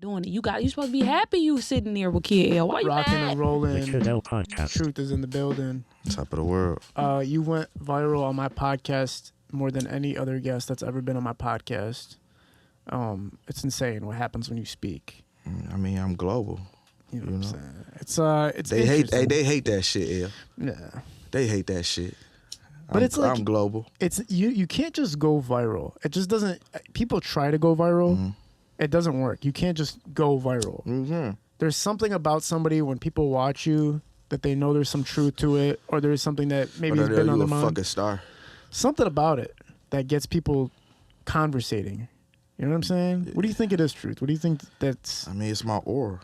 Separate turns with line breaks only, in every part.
doing it. You supposed to be happy you sitting there with Kid L. Why you
Rocking
mad?
and rolling.
The Kid L podcast.
Truth is in the building.
Top of the world.
You went viral on my podcast more than any other guest that's ever been on my podcast. It's insane what happens when you speak.
I mean, I'm global.
You know what I'm saying? It's
They hate
interesting.
they hate that shit, L.
Yeah.
They hate that shit.
But it's like
I'm global.
It's you can't just go viral. It just doesn't. People try to go viral. It doesn't work. You can't just go viral. There's something about somebody when people watch you that they know there's some truth to it, or there's something that maybe has been on their mind.
Fucking star.
Something about it that gets people conversating. You know what I'm saying? What do you think it is, Truth? What do you think that's...
I mean, it's my aura.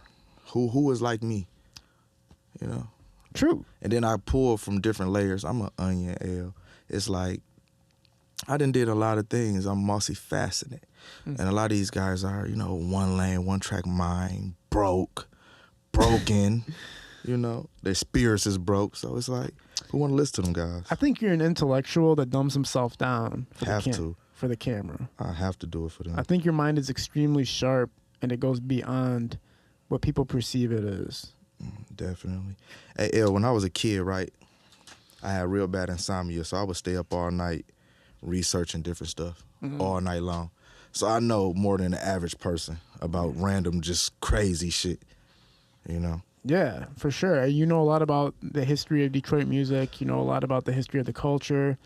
Who is like me? You know?
True.
And then I pull from different layers. I'm an onion, L. It's like, I done did a lot of things. I'm multifaceted. And a lot of these guys are, you know, one lane, one track mind, broken. You know? Their spirits is broke. So it's like, who want to listen to them guys?
I think you're an intellectual that dumbs himself down for the camera.
I have to do it for them.
I think your mind is extremely sharp, and it goes beyond what people perceive it as.
Definitely. Hey, L, when I was a kid, right, I had real bad insomnia, so I would stay up all night researching different stuff all night long. So I know more than the average person about random, just crazy shit, you know?
Yeah, for sure. You know a lot about the history of Detroit music. You know a lot about the history of the culture.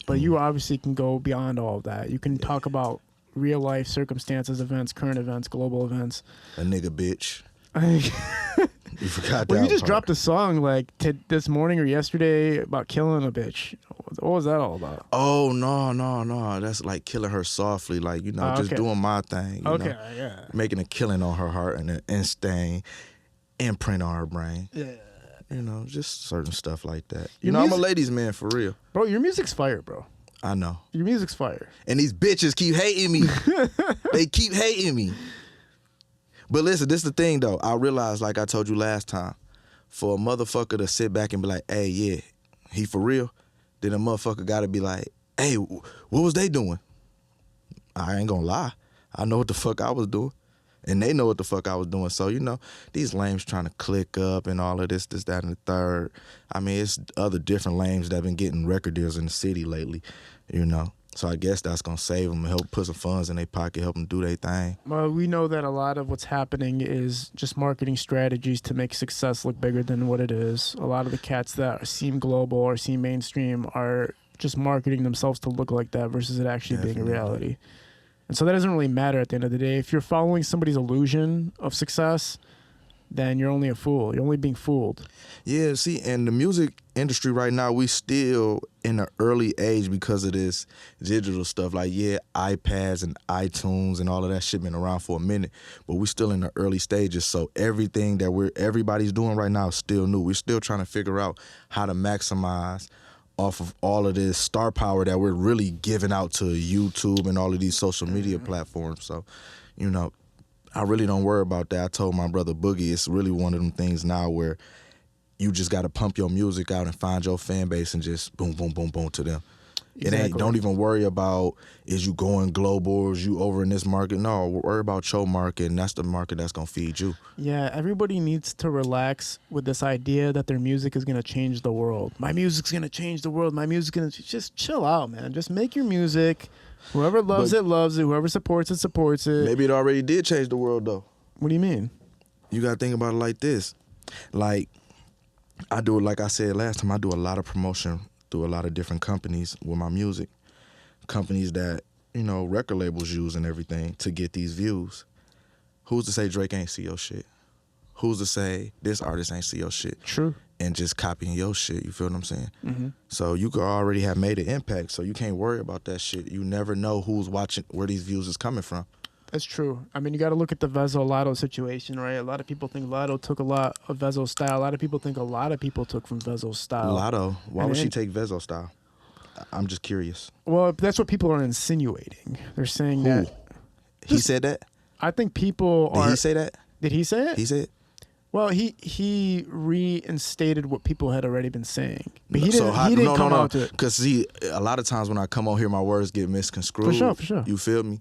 But you obviously can go beyond all of that. You can talk about real life circumstances, events, current events, global events.
A nigga bitch. You forgot that.
Well, you just
part.
dropped a song like this morning or yesterday about killing a bitch. What was that all about?
Oh, no. That's like killing her softly, like, you know, just doing my thing. You know?
Yeah.
Making a killing on her heart and an instinct, imprint on her brain.
Yeah.
You know, just certain stuff like that. You know, I'm a ladies' man for real.
Bro, your music's fire, bro.
I know.
Your music's fire.
And these bitches keep hating me. They keep hating me. But listen, this is the thing, though. I realized, like I told you last time, for a motherfucker to sit back and be like, hey, yeah, he for real, then a motherfucker got to be like, hey, what was they doing? I ain't gonna lie. I know what the fuck I was doing. And they know what the fuck I was doing. So, you know, these lames trying to click up and all of this, that, and the third. I mean, it's other different lames that have been getting record deals in the city lately, you know. So I guess that's going to save them and help put some funds in their pocket, help them do their thing.
Well, we know that a lot of what's happening is just marketing strategies to make success look bigger than what it is. A lot of the cats that seem global or seem mainstream are just marketing themselves to look like that versus it actually being a reality. And so that doesn't really matter at the end of the day. If you're following somebody's illusion of success, then you're only a fool. You're only being fooled.
Yeah, see, and the music industry right now, we still in the early age because of this digital stuff. Like, yeah, iPads and iTunes and all of that shit been around for a minute, but we still in the early stages. So everything that everybody's doing right now is still new. We're still trying to figure out how to maximize off of all of this star power that we're really giving out to YouTube and all of these social media platforms. So, you know, I really don't worry about that. I told my brother Boogie, it's really one of them things now where you just got to pump your music out and find your fan base and just boom, boom, boom, boom to them. Exactly. Don't even worry about, is you going global or is you over in this market? No, worry about your market, and that's the market that's going to feed you.
Yeah, everybody needs to relax with this idea that their music is going to change the world. My music's going to change the world. My music's going to... Just chill out, man. Just make your music. Whoever loves it, loves it. Whoever supports it, supports it.
Maybe it already did change the world, though.
What do you mean?
You got to think about it like this. Like, I do it, like I said last time, I do a lot of promotion through a lot of different companies with my music. Companies that, you know, record labels use and everything to get these views. Who's to say Drake ain't see your shit? Who's to say this artist ain't see your shit?
True.
And just copying your shit, you feel what I'm saying?
Mm-hmm.
So you could already have made an impact, so you can't worry about that shit. You never know who's watching, where these views is coming from.
That's true. I mean, you got to look at the Vezzo Lotto situation, right? A lot of people think Lotto took a lot of Vezzo's style. A lot of people think a lot of people took from Vezzo's style.
Lotto? Why would she take Vezzo style? I'm just curious.
Well, that's what people are insinuating. They're saying
Who?
that.
He said that?
I think people are...
Did he say that?
Did he say it?
He said.
Well, he reinstated what people had already been saying, but he didn't come out to it.
Because see, a lot of times when I come on here, my words get misconstrued.
For sure.
You feel me?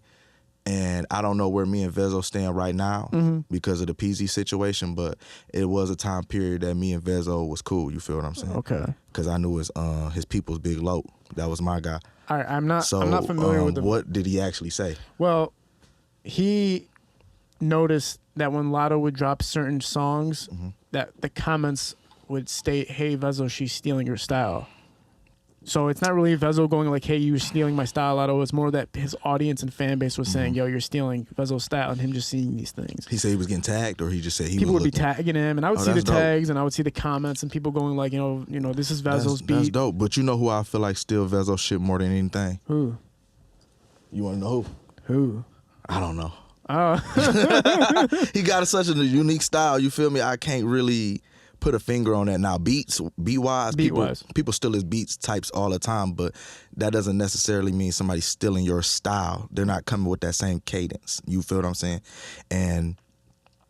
And I don't know where me and Vezo stand right now because of the Peezy situation, but it was a time period that me and Vezo was cool. You feel what I'm saying?
Okay.
Because I knew his people's Big Low. That was my guy.
All right, I'm not familiar with
what did he actually say?
Well, he noticed that when Lotto would drop certain songs, that the comments would state, "Hey Vezo, she's stealing your style." So it's not really Vezo going like, "Hey, you're stealing my style, Lotto." It's more that his audience and fan base was saying, "Yo, you're stealing Vezo's style," and him just seeing these things.
He said he was getting tagged, or he just said
people
would
be tagging him, and I would see the
dope.
tags, and I would see the comments, and people going like, you know, this is Vezo's beat.
That's dope. But you know who I feel like steal Vezo shit more than anything?
Who?
You want to know who?
Who?
I don't know.
Oh.
He got such a unique style. You feel me? I can't really put a finger on that. Now, beat-wise, people steal his beats types all the time, but that doesn't necessarily mean somebody's stealing your style. They're not coming with that same cadence. You feel what I'm saying? And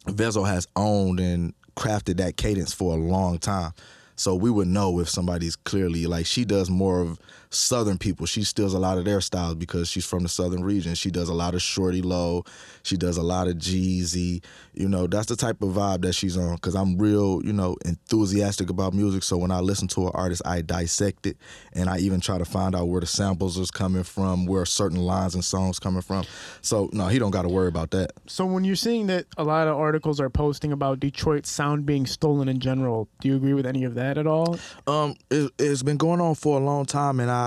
Vezo has owned and crafted that cadence for a long time. So we would know if somebody's clearly, like, she does more of Southern people. She steals a lot of their styles because she's from the Southern region. She does a lot of Shorty Low. She does a lot of Jeezy. You know, that's the type of vibe that she's on, because I'm real, you know, enthusiastic about music. So when I listen to an artist, I dissect it, and I even try to find out where the samples is coming from, where certain lines and songs coming from. So, no, he don't got to worry about that.
So when you're seeing that a lot of articles are posting about Detroit sound being stolen in general, do you agree with any of that at all?
It's been going on for a long time, and I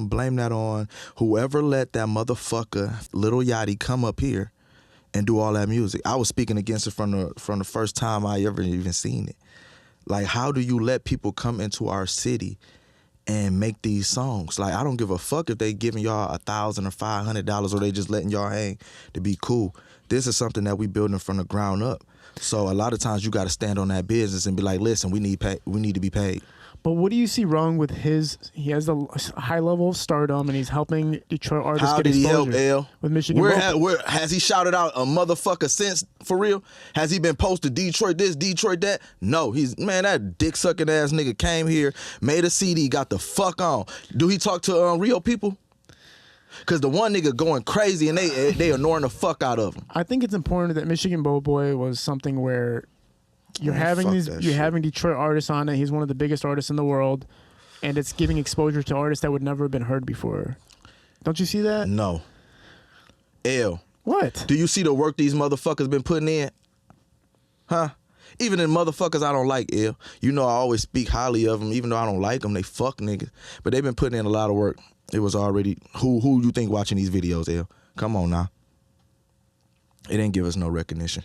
blame that on whoever let that motherfucker Lil Yachty come up here and do all that music. I was speaking against it from the first time I ever even seen it. Like, how do you let people come into our city and make these songs? Like, I don't give a fuck if they giving y'all $1,000 or $500 or they just letting y'all hang to be cool. This is something that we building from the ground up. So a lot of times you got to stand on that business and be like, listen, we need to be paid.
But what do you see wrong with he has a high level of stardom, and he's helping Detroit artists
How
get
did he
exposure.
help, L?
With Michigan.
Where has he shouted out a motherfucker since, for real? Has he been posted Detroit this, Detroit that? No, that dick sucking ass nigga came here, made a CD, got the fuck on. Do he talk to real people? Because the one nigga going crazy and they ignoring the fuck out of him.
I think it's important that Michigan Boy was something where you're having Detroit artists on it. He's one of the biggest artists in the world, and it's giving exposure to artists that would never have been heard before. Don't you see that?
No. L.
What?
Do you see the work these motherfuckers been putting in? Huh? Even in motherfuckers I don't like, L. You know I always speak highly of them, even though I don't like them. They fuck niggas. But they've been putting in a lot of work. It was already, who you think watching these videos, L? Come on now. It didn't give us no recognition.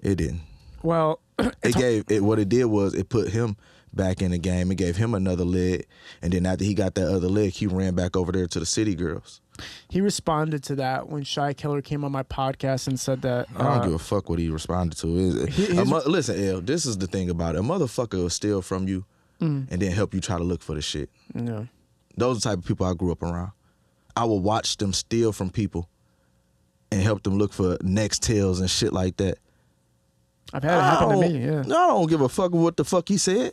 It didn't.
Well,
what it did was it put him back in the game. It gave him another leg, and then after he got that other leg, he ran back over there to the City Girls.
He responded to that when Shy Killer came on my podcast and said that
I don't give a fuck what he responded to. Listen, L, this is the thing about it. A motherfucker will steal from you and then help you try to look for the shit.
Yeah.
Those are the type of people I grew up around. I would watch them steal from people and help them look for next tails and shit like that.
I've had it happen to me, yeah.
I don't give a fuck what the fuck he said.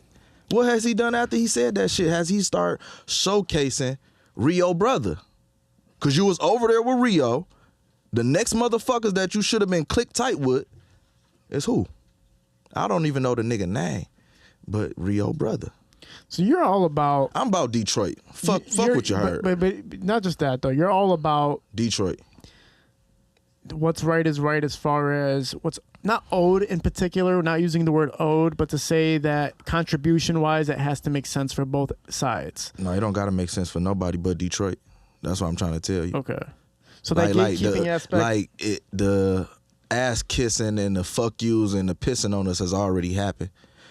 What has he done after he said that shit? Has he started showcasing Rio brother? Because you was over there with Rio. The next motherfuckers that you should have been click tight with is who? I don't even know the nigga name, but Rio brother.
So you're all about...
I'm about Detroit. Fuck what you heard.
But not just that, though. You're all about...
Detroit.
What's right is right as far as what's not owed in particular, not using the word owed, but to say that contribution-wise, it has to make sense for both sides.
No, it don't got to make sense for nobody but Detroit. That's what I'm trying to tell you.
Okay. So that gatekeeping aspect...
the ass kissing and the fuck yous and the pissing on us has already happened.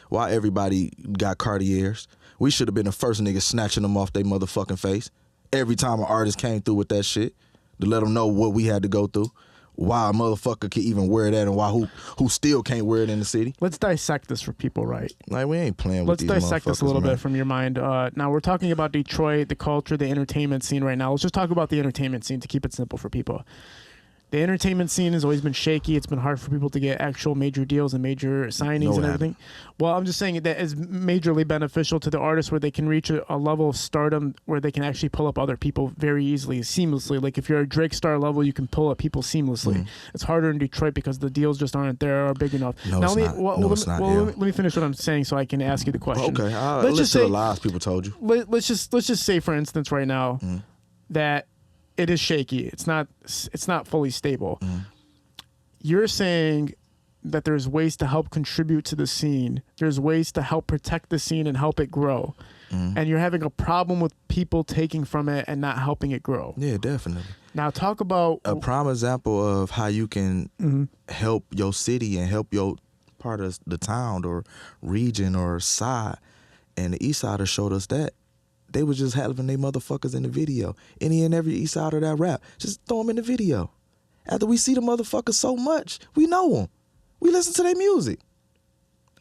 Why everybody got Cartiers? We should have been the first niggas snatching them off their motherfucking face every time an artist came through with that shit to let them know what we had to go through. Why a motherfucker can even wear that and why who still can't wear it in the city.
Let's dissect this for people, right?
Like, we ain't playing with these motherfuckers.
Let's dissect this a little bit from your mind. Now, we're talking about Detroit, the culture, the entertainment scene right now. Let's just talk about the entertainment scene to keep it simple for people.
the entertainment scene has always been shaky. It's been hard for people to get actual major deals and major signings and everything. Well, I'm just saying that is majorly beneficial to the artists where they can reach a level of stardom where they can actually pull up other people very easily, seamlessly. Like if you're a Drake star level, you can pull up people seamlessly. It's harder in Detroit because the deals just aren't there or big enough.
No,
now,
it's not.
Let me finish what I'm saying so I can ask you the question.
Okay, let's listen to the lies people told you.
Let's just say, for instance, right now that it is shaky. It's not fully stable. You're saying that there's ways to help contribute to the scene. There's ways to help protect the scene and help it grow. And you're having a problem with people taking from it and not helping it grow.
Yeah, definitely.
Now talk about
a prime example of how you can help your city and help your part of the town or region or side. And the East Siders showed us that. They was just having they motherfuckers in the video. Any and every East Sider that rap, just throw them in the video. After we see the motherfuckers so much, we know them. We listen to their music.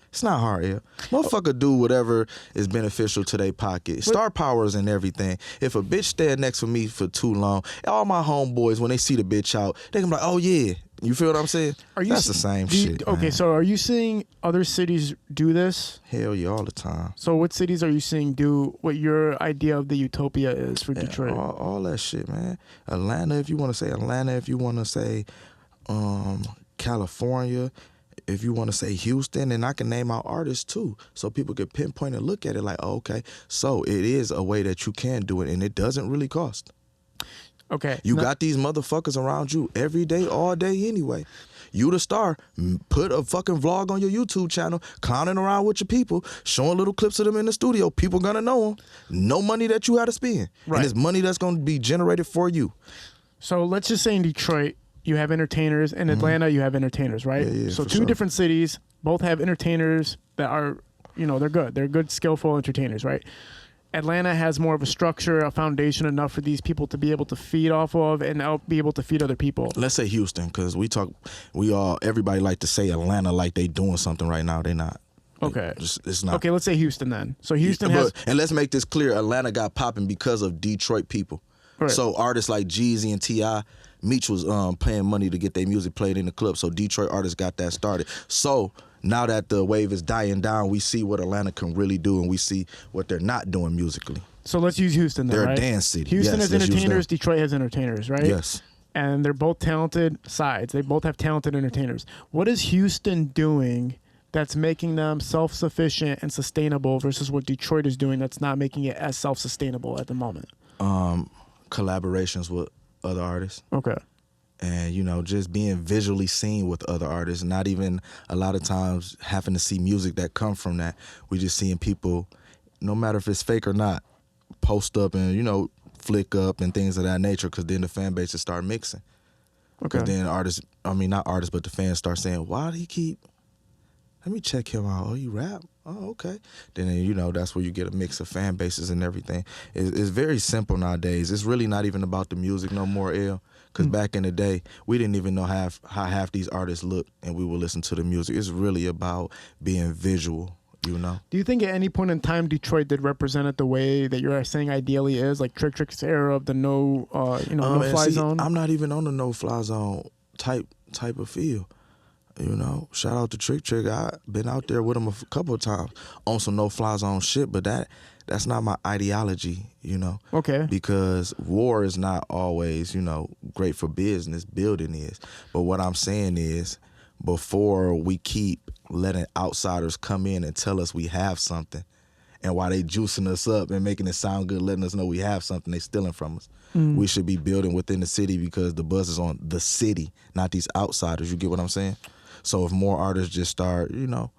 It's not hard, yeah. Motherfucker do whatever is beneficial to their pocket. Star power is in everything. If a bitch stand next to me for too long, all my homeboys, when they see the bitch out, they can be like, oh yeah. You feel what I'm saying? That's the same shit.
Okay,
man.
So are you seeing other cities do this?
Hell yeah, all the time.
So what cities are you seeing do what your idea of the utopia is for Detroit?
All that shit, man. Atlanta, if you want to say Atlanta, if you want to say California, if you want to say Houston, and I can name out artists too, so people can pinpoint and look at it like, oh, okay, so it is a way that you can do it, and it doesn't really cost.
Okay.
You got these motherfuckers around you every day, all day anyway. You the star. Put a fucking vlog on your YouTube channel, clowning around with your people, showing little clips of them in the studio. People gonna know them. No money that you had to spend.
Right.
And it's money that's gonna be generated for you.
So let's just say in Detroit, you have entertainers. In Atlanta, you have entertainers, right?
Yeah,
so two different cities, both have entertainers that are, they're good. They're good, skillful entertainers, right? Atlanta has more of a structure, a foundation enough for these people to be able to feed off of and be able to feed other people.
Let's say Houston, because everybody like to say Atlanta like they doing something right now. They not.
Okay.
It's not.
Okay, let's say Houston then. So Houston has...
And let's make this clear. Atlanta got popping because of Detroit people.
Right.
So artists like Jeezy and T.I., Meech was paying money to get their music played in the club. So Detroit artists got that started. So... now that the wave is dying down, we see what Atlanta can really do, and we see what they're not doing musically.
So let's use Houston then,
They're
right?
a dance city.
Houston
Yes,
has
let's use
entertainers,
them.
Detroit has entertainers, right?
Yes.
And they're both talented sides. They both have talented entertainers. What is Houston doing that's making them self-sufficient and sustainable versus what Detroit is doing that's not making it as self-sustainable at the moment?
Collaborations with other artists.
Okay.
And, just being visually seen with other artists, not even a lot of times having to see music that come from that. We just seeing people, no matter if it's fake or not, post up and, flick up and things of that nature, because then the fan base just start mixing.
Okay.
Because then not artists, but the fans start saying, why do he keep, let me check him out. Oh, you rap? Oh, okay. Then, that's where you get a mix of fan bases and everything. It's very simple nowadays. It's really not even about the music no more, L. Because back in the day, we didn't even know how half these artists looked, and we would listen to the music. It's really about being visual, Do
you think at any point in time Detroit did represent it the way that you're saying ideally is, like Trick's era of the no-fly zone?
I'm not even on the no-fly zone type of feel. Shout out to Trick. I've been out there with him a couple of times on some no-fly zone shit, but that's not my ideology,
Okay.
Because war is not always, great for business. Building is. But what I'm saying is, before we keep letting outsiders come in and tell us we have something, and while they juicing us up and making it sound good, letting us know we have something, they stealing from us. We should be building within the city because the buzz is on the city, not these outsiders. You get what I'm saying? So if more artists just start,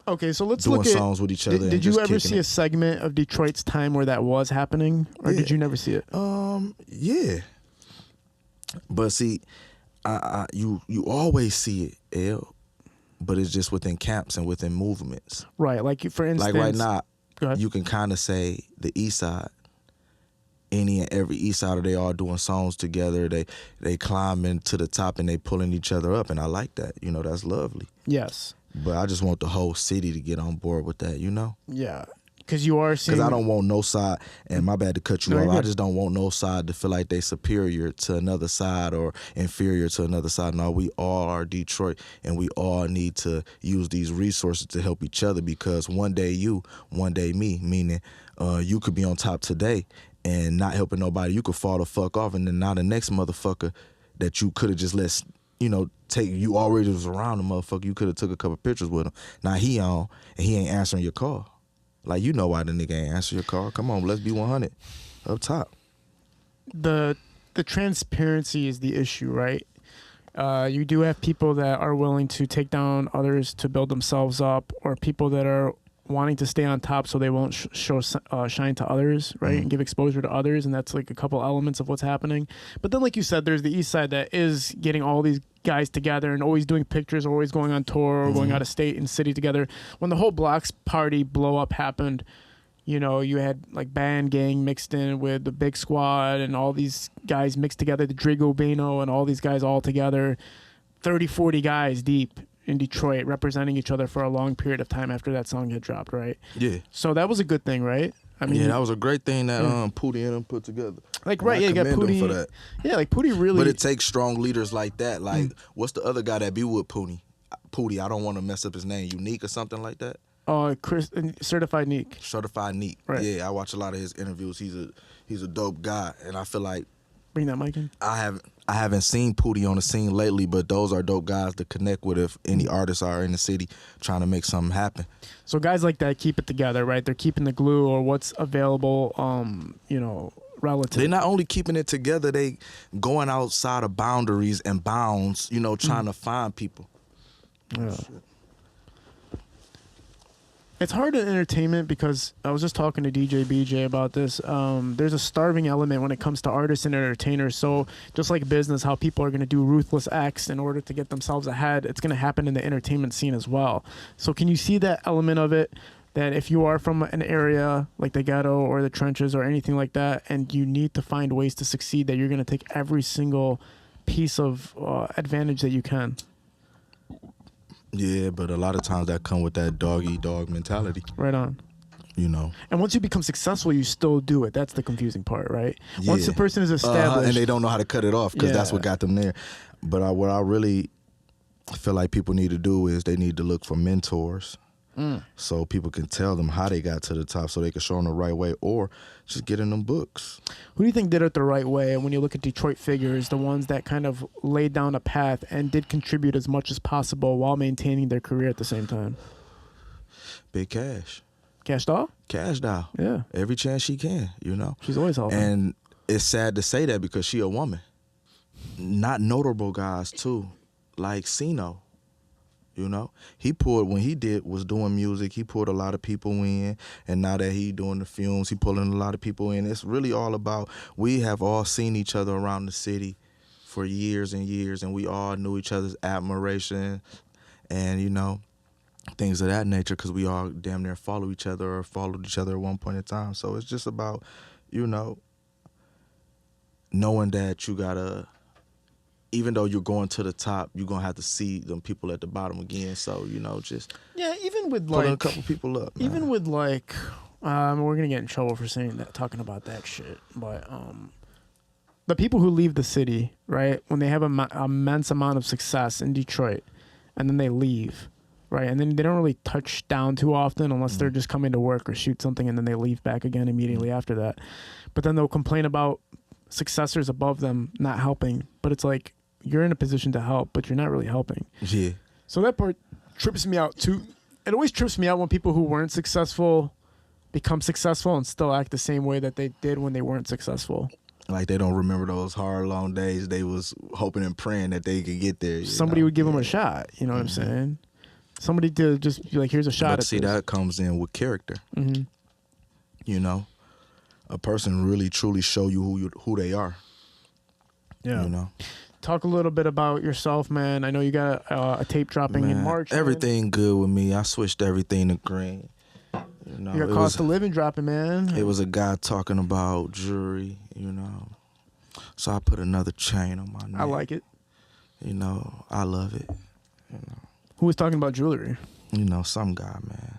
okay, so let's
doing
look at
songs with each other.
Did you ever see a segment of Detroit's time where that was happening, or did you never see it?
Yeah. But see, you always see it, L, but it's just within camps and within movements.
Right, like for instance,
Like right now,
go ahead.
you can kind of say the East Side. Any and every East Sider, they all doing songs together. They climbing to the top and they pulling each other up, and I like that. That's lovely.
Yes.
But I just want the whole city to get on board with that.
Yeah. Because you are seeing.
Because I don't want no side, and my bad to cut you
No,
off.
you're
I
good.
just don't want no side to feel like they superior to another side or inferior to another side. No, we all are Detroit, and we all need to use these resources to help each other, because one day you, one day me, meaning you could be on top today and not helping nobody. You could fall the fuck off, and then now the next motherfucker that you could have just let, take, you already was around the motherfucker. You could have took a couple pictures with him. Now he on, and he ain't answering your call. Like, you know why the nigga ain't answer your call. Come on, let's be 100 up top.
The transparency is the issue, right? You do have people that are willing to take down others to build themselves up, or people that are wanting to stay on top so they won't shine to others, right? And give exposure to others, and that's like a couple elements of what's happening. But then, like you said, there's the east side that is getting all these guys together and always doing pictures, or always going on tour, or going out of state and city together. When the whole Blocks party blow up happened, you know, you had like Band Gang mixed in with the Big Squad and all these guys mixed together, the Drigo Bano and all these guys all together, 30, 40 guys deep in Detroit representing each other for a long period of time after that song had dropped, right?
Yeah.
So that was a good thing, right? I mean,
Yeah, that was a great thing that Pootie and them put together.
like,
And
right,
I
yeah, you got
commend him
Pootie.
for that.
Yeah, like Pootie really.
But it takes strong leaders like that. Like, what's the other guy that be with Pootie? I don't want to mess up his name. Unique or something like that?
Chris, Certified Neek.
Certified Neat.
Right.
Yeah, I watch a lot of his interviews. He's a dope guy, and I feel like
Bring that mic in.
I haven't seen Pootie on the scene lately, but those are dope guys to connect with if any artists are in the city trying to make something happen.
So guys like that keep it together, right? They're keeping the glue or what's available, relative.
They're not only keeping it together, they going outside of boundaries and bounds, trying to find people.
Yeah. It's hard in entertainment because I was just talking to DJ BJ about this. There's a starving element when it comes to artists and entertainers. So just like business, how people are going to do ruthless acts in order to get themselves ahead, it's going to happen in the entertainment scene as well. So can you see that element of it? That if you are from an area like the ghetto or the trenches or anything like that, and you need to find ways to succeed, that you're going to take every single piece of advantage that you can.
Yeah, but a lot of times that come with that dog-eat-dog mentality.
Right on.
And
once you become successful, you still do it. That's the confusing part, right?
Yeah.
Once the person is established.
And they don't know how to cut it off because that's what got them there. But what I really feel like people need to do is they need to look for mentors. So people can tell them how they got to the top so they can show them the right way, or just get in them books.
Who do you think did it the right way? And when you look at Detroit figures, the ones that kind of laid down a path and did contribute as much as possible while maintaining their career at the same time?
Big Cash.
Cash Doll?
Cash Doll.
Yeah.
Every chance she can,
She's always helping.
And it's sad to say that because she a woman. Not notable guys, too. Like Sino. He was doing music, he pulled a lot of people in, and now that he doing the films, he pulling a lot of people in. It's really all about, we have all seen each other around the city for years and years, and we all knew each other's admiration and, things of that nature, because we all damn near follow each other or followed each other at one point in time. So it's just about, knowing that you gotta, even though you're going to the top, you're going to have to see them people at the bottom again. So, just
even with
pulling a couple people up. Man.
Even with we're going to get in trouble for saying that, talking about that shit. But the people who leave the city, right, when they have an immense amount of success in Detroit, and then they leave, right, and then they don't really touch down too often unless they're just coming to work or shoot something, and then they leave back again immediately after that. But then they'll complain about successors above them not helping. But it's like, you're in a position to help, but you're not really helping.
Yeah.
So that part trips me out too. It always trips me out when people who weren't successful become successful and still act the same way that they did when they weren't successful.
Like they don't remember those hard, long days they was hoping and praying that they could get there.
Somebody would give them a shot. You know what I'm saying? Somebody to just be like, here's a shot
But
at
see,
this.
that comes in with character. A person really, truly show you who they are.
Yeah. Talk a little bit about yourself, man. I know you got a tape dropping in March.
Everything good with me. I switched everything to green.
You got cost of living dropping, man.
It was a guy talking about jewelry, So I put another chain on my neck.
I like it.
I love it.
Who was talking about jewelry?
Some guy, man.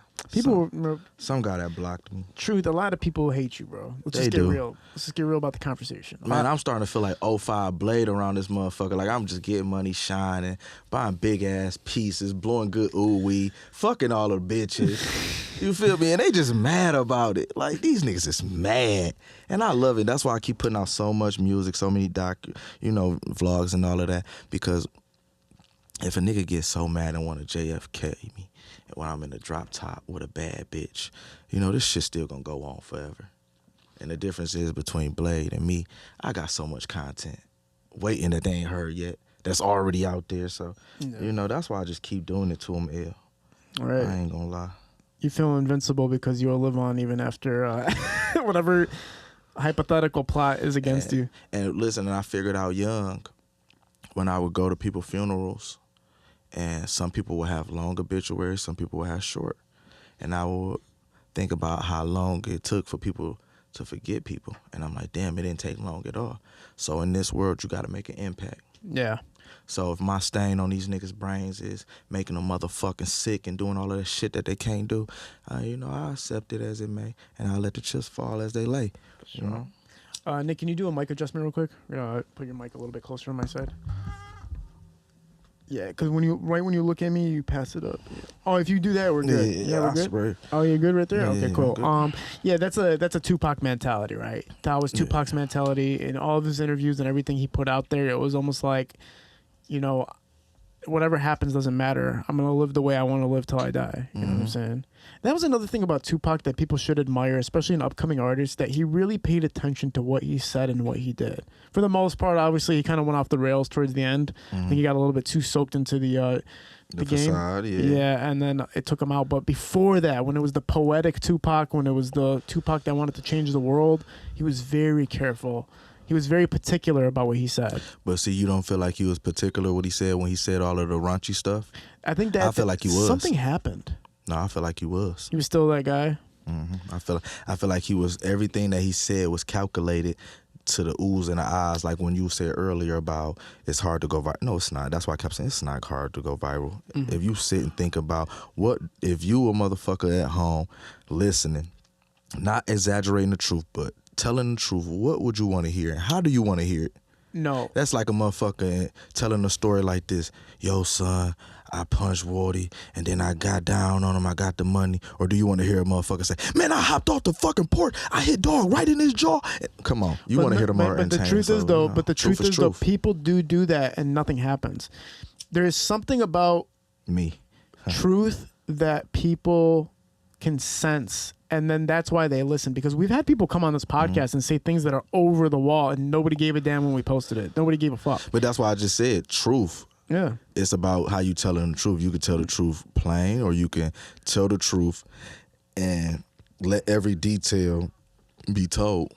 Some guy that blocked me.
Truth, a lot of people hate you, bro. Let's just get real. Let's just get real about the conversation.
Man, I'm starting to feel like 05 Blade around this motherfucker. Like, I'm just getting money, shining, buying big-ass pieces, blowing good ooh-wee, fucking all the bitches. You feel me? And they just mad about it. Like, these niggas is mad. And I love it. That's why I keep putting out so much music, so many vlogs and all of that. Because if a nigga gets so mad and want to JFK me when I'm in the drop top with a bad bitch, this shit still gonna go on forever. And the difference is between Blade and me, I got so much content waiting that they ain't heard yet that's already out there. So, that's why I just keep doing it to them, L.
Right.
I ain't gonna lie.
You feel invincible because you'll live on even after whatever hypothetical plot is against you.
And listen, I figured out young when I would go to people's funerals, and some people will have long obituaries, some people will have short. And I would think about how long it took for people to forget people. And I'm like, damn, it didn't take long at all. So in this world, you got to make an impact.
Yeah.
So if my stain on these niggas' brains is making them motherfucking sick and doing all of that shit that they can't do, I accept it as it may, and I let the chips fall as they lay.
Sure. Nick, can you do a mic adjustment real quick? Put your mic a little bit closer on my side. Yeah, because when you look at me, you pass it up. Yeah. Oh, if you do that, we're good.
Yeah,
we're good.
Swear.
Oh, you're good right there.
Yeah,
okay, cool. That's a Tupac mentality, right? That was Tupac's mentality in all of his interviews and everything he put out there. It was almost like, whatever happens doesn't matter. I'm gonna live the way I want to live till I die. You know what I'm saying? That was another thing about Tupac that people should admire, especially an upcoming artist, that he really paid attention to what he said and what he did. For the most part, obviously, he kind of went off the rails towards the end. I think he got a little bit too soaked into the game.
Facade, yeah,
and then it took him out. But before that, when it was the poetic Tupac, when it was the Tupac that wanted to change the world, he was very careful. He was very particular about what he said.
But see, you don't feel like he was particular what he said when he said all of the raunchy stuff?
I think that
I feel like he was.
Something happened.
No, I feel like he was.
He was still that guy?
I feel like he was, everything that he said was calculated to the oohs and the ahs, like when you said earlier about it's hard to go viral. No, it's not. That's why I kept saying it's not hard to go viral. If you sit and think about if you a motherfucker at home listening, not exaggerating the truth, but telling the truth, what would you want to hear and how do you want to hear it?
No.
That's like a motherfucker telling a story like this. Yo, son, I punched Wardy and then I got down on him. I got the money. Or do you want to hear a motherfucker say, man, I hopped off the fucking porch. I hit dog right in his jaw. Come on. You want to hear the more
But the truth is, though, people do that and nothing happens. There is something about
me.
Truth that people can sense, and then that's why they listen, because we've had people come on this podcast and say things that are over the wall and nobody gave a damn when we posted it. Nobody gave a fuck.
But that's why I just said truth.
Yeah.
It's about how you telling the truth. You can tell the truth plain, or you can tell the truth and let every detail be told.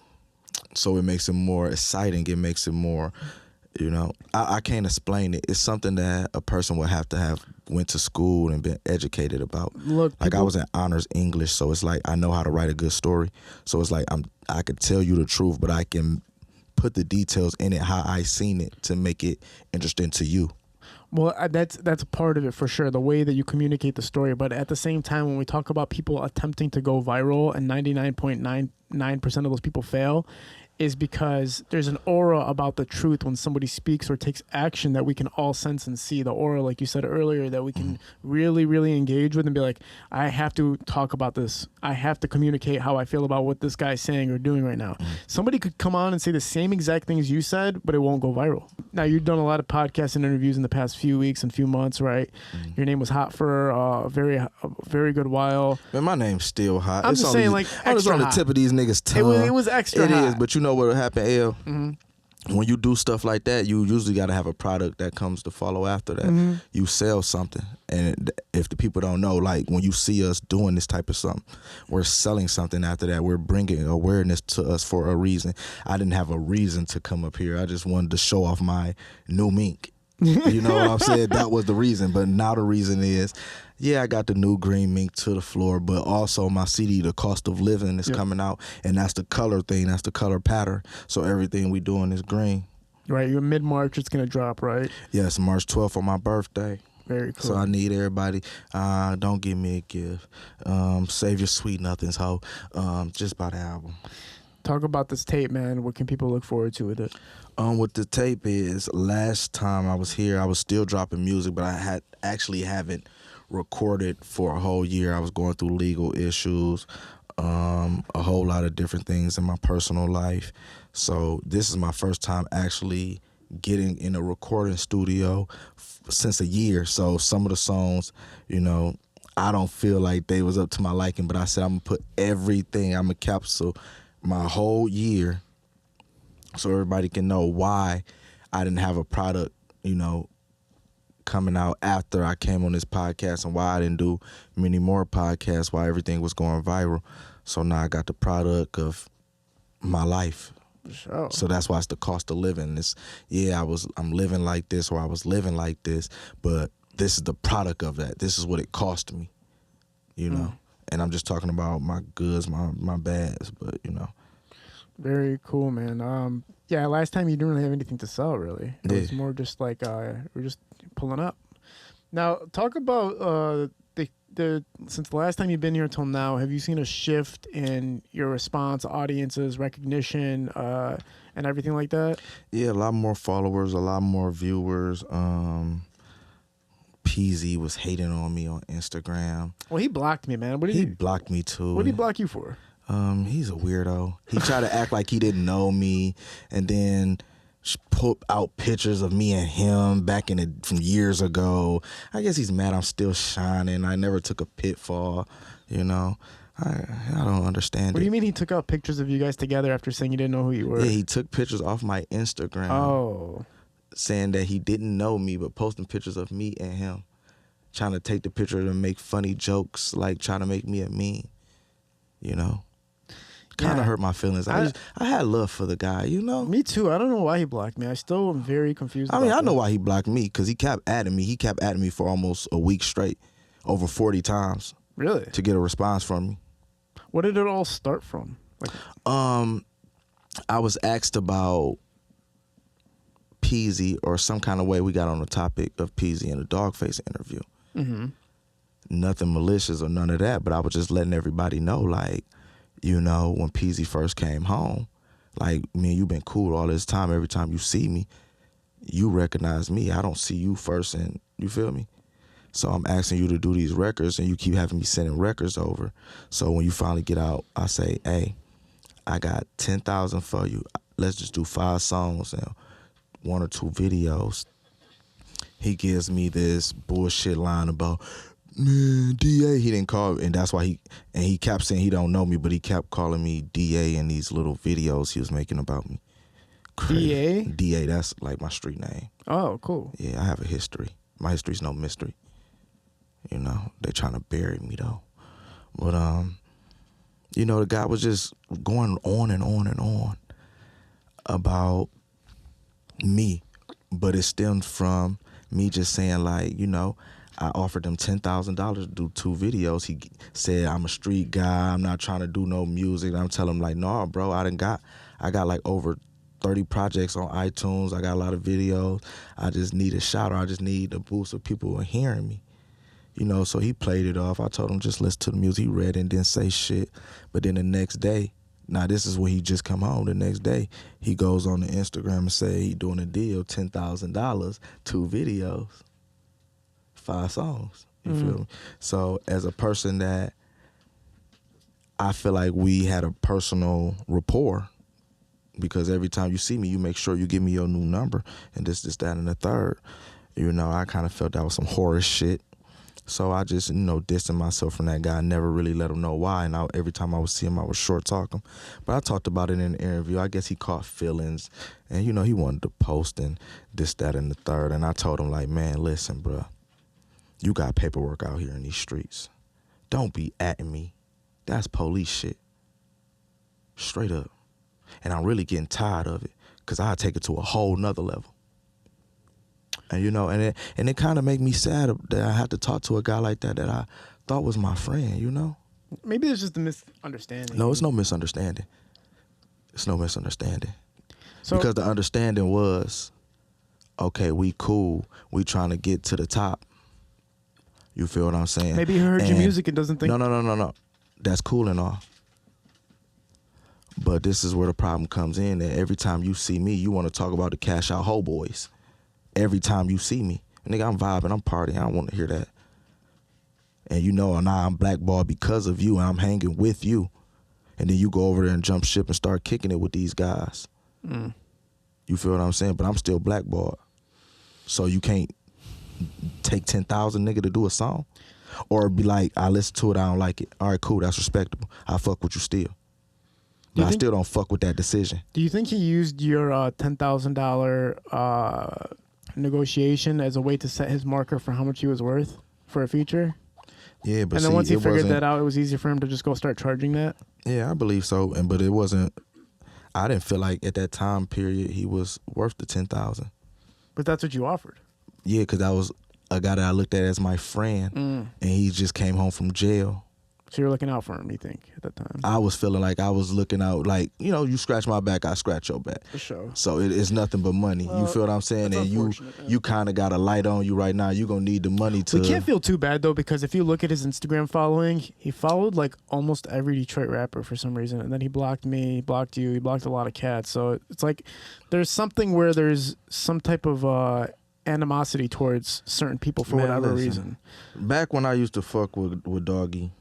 So it makes it more exciting. It makes it more, I can't explain it. It's something that a person would have to have went to school and been educated about.
Look,
like I was in honors English, so it's like I know how to write a good story. So it's like I could tell you the truth, but I can put the details in it how I seen it to make it interesting to you.
Well, that's a part of it for sure, the way that you communicate the story. But at the same time, when we talk about people attempting to go viral and 99.99% of those people fail, is because there's an aura about the truth when somebody speaks or takes action that we can all sense and see. The aura, like you said earlier, that we can really, really engage with and be like, I have to talk about this. I have to communicate how I feel about what this guy's saying or doing right now. Somebody could come on and say the same exact things you said, but it won't go viral. Now, you've done a lot of podcasts and interviews in the past few weeks and few months, right? Your name was hot for a very good while.
Man, my name's still hot.
I'm just saying, like, extra
on the
hot.
tip of these niggas' tongue.
It was extra
hot. It is, but you know what'll happen, L? When you do stuff like that, you usually got to have a product that comes to follow after that. You sell something. And if the people don't know, like when you see us doing this type of something, we're selling something after that. We're bringing awareness to us for a reason. I didn't have a reason to come up here. I just wanted to show off my new mink. You know what I'm saying? That was the reason. But now the reason is, yeah, I got the new green mink to the floor, but also my CD, The Cost of Living, is coming out, and that's the color thing. That's the color pattern. So everything we doing is green.
Right, you're mid-March, it's going to drop, right?
Yes, March 12th on my birthday.
Very cool.
So I need everybody. Don't give me a gift. Save your sweet nothings, ho. Just buy the album.
Talk about this tape, man. What can people look forward to with it?
What the tape is, last time I was here, I was still dropping music, but I haven't recorded for a whole year. I was going through legal issues, a whole lot of different things in my personal life. So this is my first time actually getting in a recording studio since a year. So some of the songs, you know, I don't feel like they was up to my liking, but I said I'm gonna put everything, I'm gonna capsule my whole year so everybody can know why I didn't have a product, you know, coming out after I came on this podcast, and why I didn't do many more podcasts, why everything was going viral. So now I got the product of my life.
Sure.
So that's why it's the cost of living. It's, I'm living like this, or I was living like this, but this is the product of that. This is what it cost me, you know. And I'm just talking about my goods, my bads, but you know.
Very cool, man. Yeah, last time you didn't really have anything to sell, really. It was more just like we're just pulling up. Now, talk about the since the last time you've been here till now, have you seen a shift in your response, audiences, recognition, and everything like that?
Yeah, a lot more followers, a lot more viewers. Peezy was hating on me on Instagram.
Well, he blocked me, man.
He blocked me too.
What did he block you for?
He's a weirdo. He tried to act like he didn't know me, and then put out pictures of me and him back from years ago. I guess he's mad I'm still shining. I never took a pitfall, you know. I don't understand
What do you mean he took out pictures of you guys together after saying you didn't know who you were?
Yeah, he took pictures off my Instagram.
Oh.
Saying that he didn't know me, but posting pictures of me and him. Trying to take the picture and make funny jokes, like trying to make me a meme, you know. Kind of hurt my feelings. I had love for the guy, you know.
Me too. I don't know why he blocked me. I still am very confused.
I mean, I know why he blocked me, because he kept adding me. He kept adding me for almost a week straight, over 40 times.
Really?
To get a response from me.
What did it all start from? Like,
I was asked about Peezy, or some kind of way we got on the topic of Peezy in a Dogface interview.
mm-hmm.
Nothing malicious or none of that, but I was just letting everybody know, like, you know, when Peezy first came home, like, me and you been cool all this time. Every time you see me, you recognize me. I don't see you first, and you feel me? So I'm asking you to do these records, and you keep having me sending records over. So when you finally get out, I say, hey, I got 10,000 for you. Let's just do 5 songs and 1 or 2 videos. He gives me this bullshit line about, man, DA. He didn't call, and that's why he kept saying he don't know me, but he kept calling me DA in these little videos he was making about me.
DA?
DA, that's like my street name.
Oh, cool.
Yeah, I have a history. My history's no mystery. You know, they trying to bury me though. But you know, the guy was just going on and on and on about me, but it stemmed from me just saying, like, you know, I offered him $10,000 to do 2 videos. He said, I'm a street guy. I'm not trying to do no music. And I'm telling him, like, no, bro, I got like over 30 projects on iTunes. I got a lot of videos. I just need a shout out. I just need a boost of people hearing me. You know, so he played it off. I told him just listen to the music. He read it and didn't say shit. But then the next day, now this is when he just come home. The next day, he goes on the Instagram and say he doing a deal, $10,000, 2 videos. 5 songs. You feel me? So as a person that I feel like we had a personal rapport, because every time you see me, you make sure you give me your new number and this, that, and the third. You know, I kind of felt that was some horror shit. So I just, you know, distanced myself from that guy. I never really let him know why. And every time I would see him, I would short talk him. But I talked about it in the interview. I guess he caught feelings. And, you know, he wanted to post and this, that, and the third. And I told him, like, man, listen, bro. You got paperwork out here in these streets. Don't be atting me. That's police shit. Straight up. And I'm really getting tired of it, because I take it to a whole nother level. And, you know, and it kind of make me sad that I have to talk to a guy like that I thought was my friend, you know?
Maybe there's just a misunderstanding.
No, it's no misunderstanding. It's no misunderstanding.
So,
because the understanding was, okay, we cool. We trying to get to the top. You feel what I'm saying?
Maybe he heard your music and doesn't think.
No. That's cool and all. But this is where the problem comes in, that every time you see me, you want to talk about the Cash Out Ho Boys. Every time you see me. Nigga, I'm vibing, I'm partying, I don't want to hear that. And you know, now I'm blackballed because of you, and I'm hanging with you. And then you go over there and jump ship and start kicking it with these guys. You feel what I'm saying? But I'm still blackballed. So you can't take 10,000 nigga to do a song? Or be like, I listen to it, I don't like it. All right, cool, that's respectable. I fuck with you still. But I still don't fuck with that decision.
Do you think he used your $10,000 negotiation as a way to set his marker for how much he was worth for a feature?
Yeah, but
and then once he figured that out, it was easy for him to just go start charging that?
Yeah, I believe so. But it wasn't, I didn't feel like at that time period he was worth the 10,000.
But that's what you offered.
Yeah, because that was a guy that I looked at as my friend, and he just came home from jail.
So you're looking out for him, you think, at that time?
I was feeling like I was looking out, like, you know, you scratch my back, I scratch your back.
For sure.
So it's nothing but money. Well, you feel what I'm saying? And you kind of got a light on you right now. You're going to need the money to...
We can't feel too bad, though, because if you look at his Instagram following, he followed, like, almost every Detroit rapper for some reason. And then he blocked me, he blocked you, he blocked a lot of cats. So it's like there's something where there's some type of animosity towards certain people for whatever reason.
Back when I used to fuck with Doggy,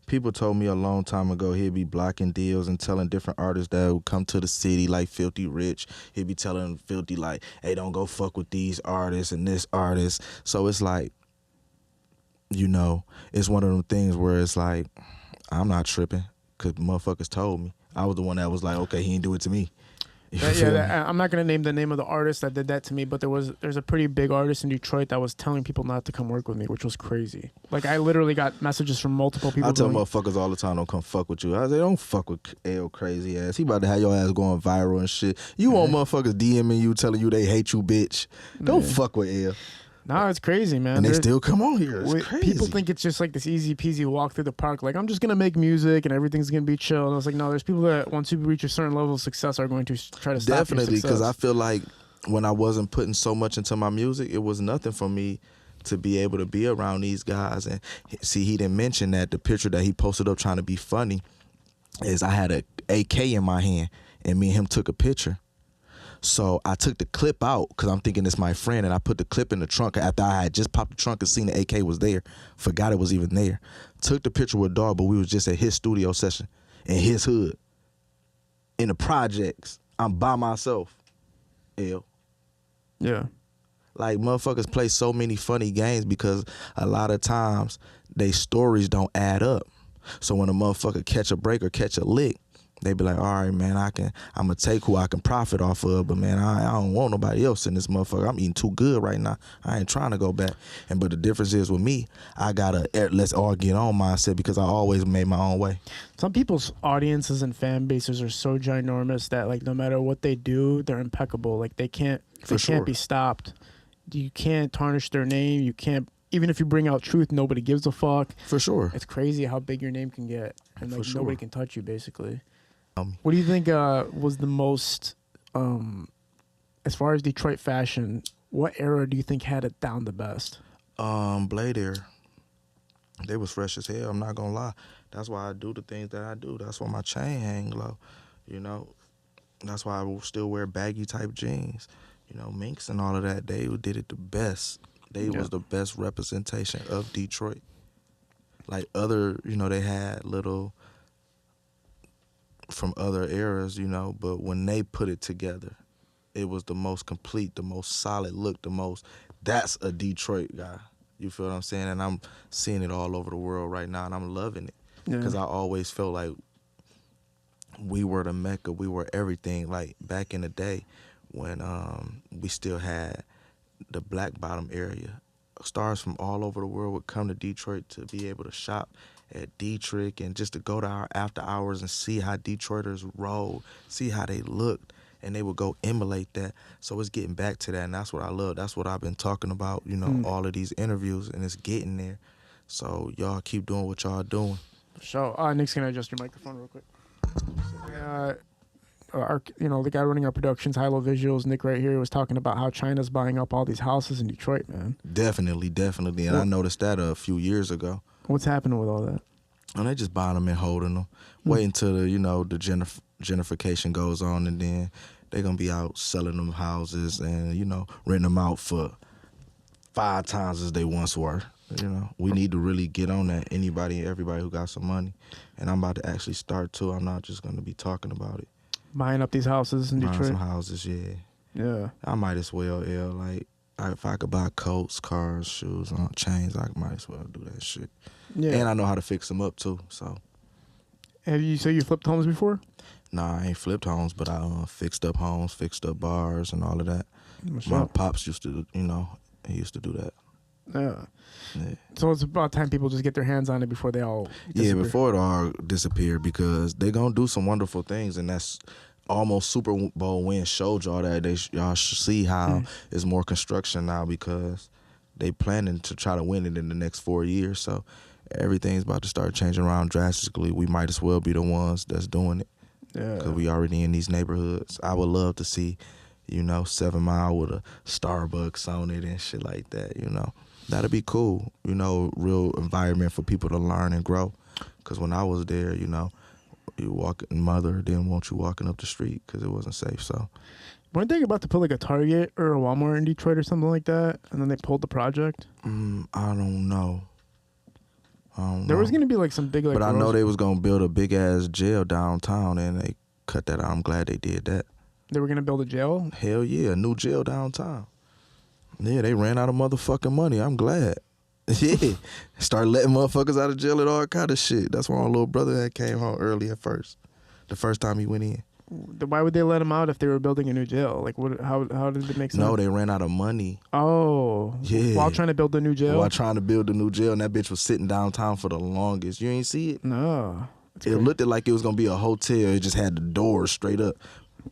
people told me a long time ago he'd be blocking deals and telling different artists that would come to the city like Filthy Rich. He'd be telling Filthy like, hey, don't go fuck with these artists and this artist. So it's like, you know, it's one of them things where it's like, I'm not tripping because motherfuckers told me. I was the one that was like, okay, he didn't do it to me.
I'm not going to name the name of the artist that did that to me, but there's a pretty big artist in Detroit that was telling people not to come work with me, which was crazy. Like, I literally got messages from multiple people.
I tell motherfuckers all the time, don't come fuck with you. I say, don't fuck with L crazy ass. He about to have your ass going viral and shit. You want motherfuckers DMing you, telling you they hate you, bitch. Don't fuck with L.
No, it's crazy, man.
And they still come on here. It's crazy.
People think it's just like this easy peasy walk through the park. Like, I'm just going to make music and everything's going to be chill. And I was like, no, there's people that once you reach a certain level of success are going to try to stop your
Definitely,
success.
because I feel like when I wasn't putting so much into my music, it was nothing for me to be able to be around these guys. And see, he didn't mention that the picture that he posted up trying to be funny is I had a AK in my hand and me and him took a picture. So I took the clip out because I'm thinking it's my friend, and I put the clip in the trunk after I had just popped the trunk and seen the AK was there. Forgot it was even there. Took the picture with Dog, but we was just at his studio session in his hood. In the projects. I'm by myself. L.
Yeah.
Like, motherfuckers play so many funny games because a lot of times they stories don't add up. So when a motherfucker catch a break or catch a lick, they be like, all right, man, I'm going to take who I can profit off of, but, man, I don't want nobody else in this motherfucker. I'm eating too good right now. I ain't trying to go back. But the difference is with me, I got a let's all get on mindset because I always made my own way.
Some people's audiences and fan bases are so ginormous that, like, no matter what they do, they're impeccable. Like, they can't be stopped. You can't tarnish their name. You can't. Even if you bring out truth, nobody gives a fuck.
For sure.
It's crazy how big your name can get. And, like,
sure.
Nobody can touch you, basically. What do you think was the most, as far as Detroit fashion, what era do you think had it down the best?
Blade era. They was fresh as hell, I'm not going to lie. That's why I do the things that I do. That's why my chain hang low, you know. That's why I will still wear baggy type jeans. You know, Minx and all of that, they did it the best. They was the best representation of Detroit. Like other, you know, they had little from other eras, you know, but when they put it together, it was the most complete, the most solid look, that's a Detroit guy. You feel what I'm saying? And I'm seeing it all over the world right now, and I'm loving it. Because I always felt like we were the Mecca, we were everything. Like back in the day when we still had the Black Bottom area, stars from all over the world would come to Detroit to be able to shop at Dietrich and just to go to our after hours and see how Detroiters roll, see how they looked, and they would go emulate that. So it's getting back to that, and that's what I love. That's what I've been talking about, you know, all of these interviews, and it's getting there. So y'all keep doing what y'all doing.
For sure. Nick's going to adjust your microphone real quick. the guy running our productions, High Low Visuals, Nick right here, was talking about how China's buying up all these houses in Detroit, man.
Definitely. And I noticed that a few years ago.
What's happening with all that?
And they just buying them and holding them, waiting till the gentrification goes on, and then they're gonna be out selling them houses and renting them out for 5 times as they once were. We need to really get on that. Everybody who got some money, and I'm about to actually start too. I'm not just gonna be talking about it.
Buying up these houses in Detroit.
Buying some houses, yeah.
Yeah.
I might as well, if I could buy coats, cars, shoes, chains, I might as well do that shit.
Yeah.
And I know how to fix them up too. So.
You flipped homes before?
Nah, I ain't flipped homes, but I fixed up homes, fixed up bars, and all of that.
What's
My
up?
pops used to, he used to do that.
Yeah. So it's about time people just get their hands on it before they all disappear.
Yeah, before it all disappear, because they gonna do some wonderful things, and that's almost Super Bowl win showed y'all that. Y'all should see how it's more construction now, because they planning to try to win it in the next 4 years. So everything's about to start changing around drastically. We might as well be the ones that's doing it.
Yeah.
Because we already in these neighborhoods. I would love to see, 7 Mile with a Starbucks on it and shit like that, That'd be cool, real environment for people to learn and grow. Because when I was there, you walking, mother didn't want you walking up the street because it wasn't safe, so.
Weren't they about to put like a Target or a Walmart in Detroit or something like that? And then they pulled the project?
I don't know.
There was going to be like some big
But I know they was going to build a big-ass jail downtown, and they cut that out. I'm glad they did that.
They were going to build a jail?
Hell yeah, a new jail downtown. Yeah, they ran out of motherfucking money. I'm glad. Yeah. Start letting motherfuckers out of jail and all kind of shit. That's why my little brother had came home early at first. The first time he went in.
Why would they let him out if they were building a new jail? Like, how did it make sense?
No, they ran out of money.
Oh.
Yeah.
While trying to build the new jail?
While trying to build the new jail, and that bitch was sitting downtown for the longest. You ain't see it?
No.
It looked like it was going to be a hotel. It just had the doors straight up.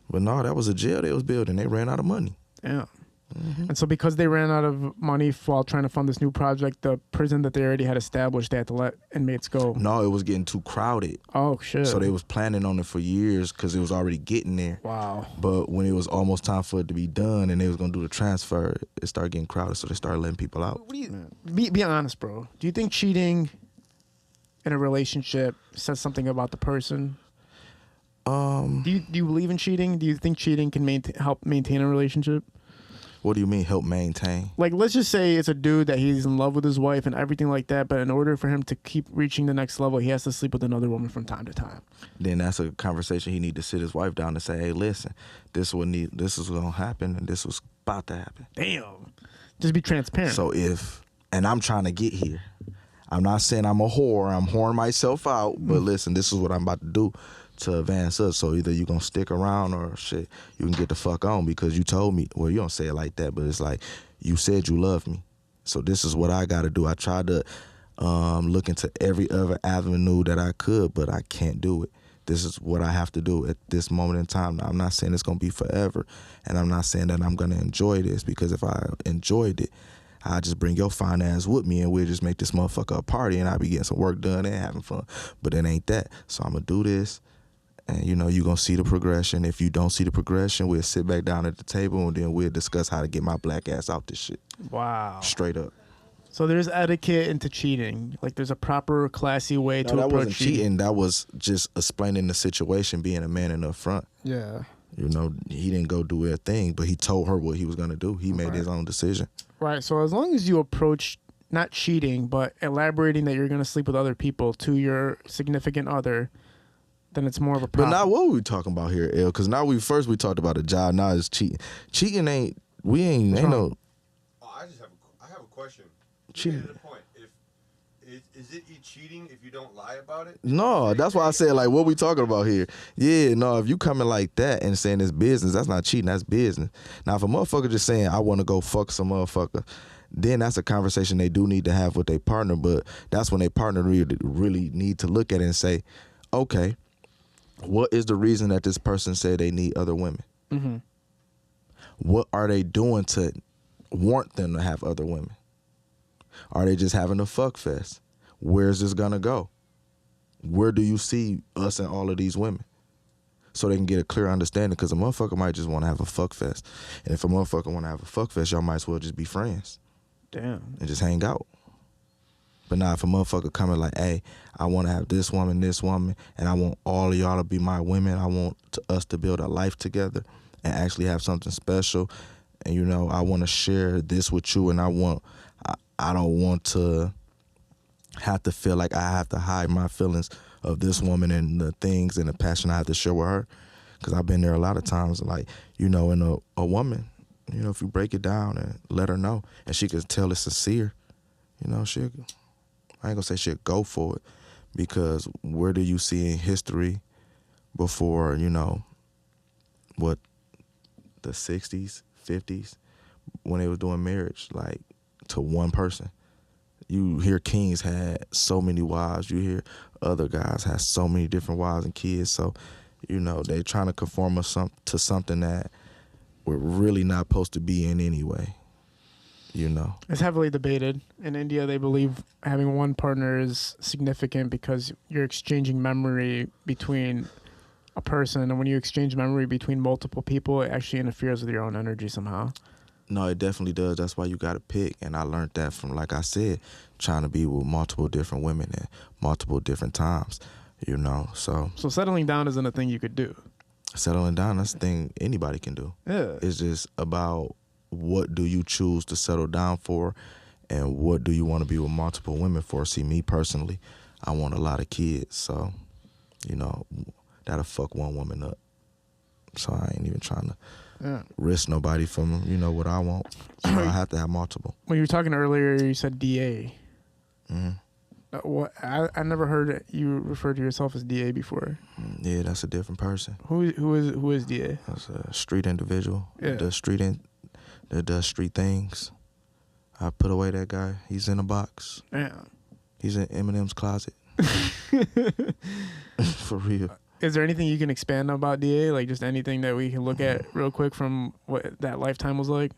But no, that was a jail they was building. They ran out of money.
Yeah. And so because they ran out of money while trying to fund this new project, the prison that they already had established, they had to let inmates go.
No, it was getting too crowded.
Oh, shit.
So they was planning on it for years because it was already getting there.
Wow.
But when it was almost time for it to be done and they was going to do the transfer, it started getting crowded, so they started letting people out.
What do you, be honest, bro. Do you think cheating in a relationship says something about the person? Do you believe in cheating? Do you think cheating can help maintain a relationship?
What do you mean help maintain?
Like, let's just say it's a dude that he's in love with his wife and everything like that, but in order for him to keep reaching the next level, he has to sleep with another woman from time to time.
Then that's a conversation he need to sit his wife down and say, hey, listen, this is going to happen and this was about to happen.
Damn. Just be transparent.
So and I'm trying to get here. I'm not saying I'm a whore. I'm whoring myself out, but listen, this is what I'm about to do to advance us. So either you gonna stick around or shit, you can get the fuck on because you told me. Well, you don't say it like that, but it's like you said you love me. So this is what I gotta do. I tried to look into every other avenue that I could, but I can't do it. This is what I have to do at this moment in time. Now, I'm not saying it's gonna be forever, and I'm not saying that I'm gonna enjoy this, because if I enjoyed it, I'll just bring your fine ass with me and we'll just make this motherfucker a party and I'll be getting some work done and having fun. But it ain't that. So I'm gonna do this. And, you're going to see the progression. If you don't see the progression, we'll sit back down at the table and then we'll discuss how to get my black ass out this shit.
Wow.
Straight up.
So there's etiquette into cheating. Like, there's a proper, classy way to approach
that wasn't
cheating.
cheating. That was just explaining the situation, being a man in the front.
Yeah.
He didn't go do a thing, but he told her what he was going to do. He made his own decision.
Right. So as long as you approach not cheating, but elaborating that you're going to sleep with other people to your significant other, then it's more of a problem.
But now what were we talking about here, L? Because now we talked about a job. Now it's cheating. Cheating ain't no.
Oh, I have a question.
Cheating.
To the point. Is it cheating if you don't lie about it?
No, that's why I said, like, what we talking about here? Yeah, no, if you coming like that and saying it's business, that's not cheating, that's business. Now, if a motherfucker just saying, I want to go fuck some motherfucker, then that's a conversation they do need to have with their partner, but that's when their partner really need to look at it and say, okay, what is the reason that this person said they need other women?
Mm-hmm.
What are they doing to warrant them to have other women? Are they just having a fuck fest? Where's this gonna go? Where do you see us and all of these women? so they can get a clear understanding. Because a motherfucker might just want to have a fuck fest, and if a motherfucker want to have a fuck fest, y'all might as well just be friends.
Damn.
And just hang out. But now if a motherfucker coming like, hey, I want to have this woman, and I want all of y'all to be my women. I want us to build a life together and actually have something special. And, you know, I want to share this with you, and I don't want to have to feel like I have to hide my feelings of this woman and the things and the passion I have to share with her. Because I've been there a lot of times, like, you know, in a woman, you know, if you break it down and let her know, and she can tell it's sincere, you know, I ain't gonna say she'll go for it, because where do you see in history before, you know, what, the 60s, 50s, when they was doing marriage, like, to one person? You hear kings had so many wives. You hear other guys had so many different wives and kids. So, you know, they trying to conform us to something that we're really not supposed to be in anyway. You know,
It's heavily debated. In India, they believe having one partner is significant because you're exchanging memory between a person, and when you exchange memory between multiple people, it actually interferes with your own energy somehow.
no, it definitely does. That's why you got to pick. And I learned that from, like I said, trying to be with multiple different women at multiple different times, you know. So
settling down isn't a thing you could do.
settling down, that's the thing anybody can do.
Yeah.
It's just about what do you choose to settle down for, and what do you want to be with multiple women for. See, me personally, I want a lot of kids. So, you know, that'll fuck one woman up. So I ain't even trying to risk nobody from, you know, what I want. So I have to have multiple.
When you were talking earlier, you said DA.
Mm-hmm.
What I never heard you refer to yourself as DA before.
Yeah, that's a different person.
Who is DA?
That's a street individual.
Yeah.
That does street things. I put away that guy. He's in a box.
Yeah.
He's in Eminem's closet. For real.
Is there anything you can expand about DA? Like just anything that we can look at real quick from what that lifetime was like?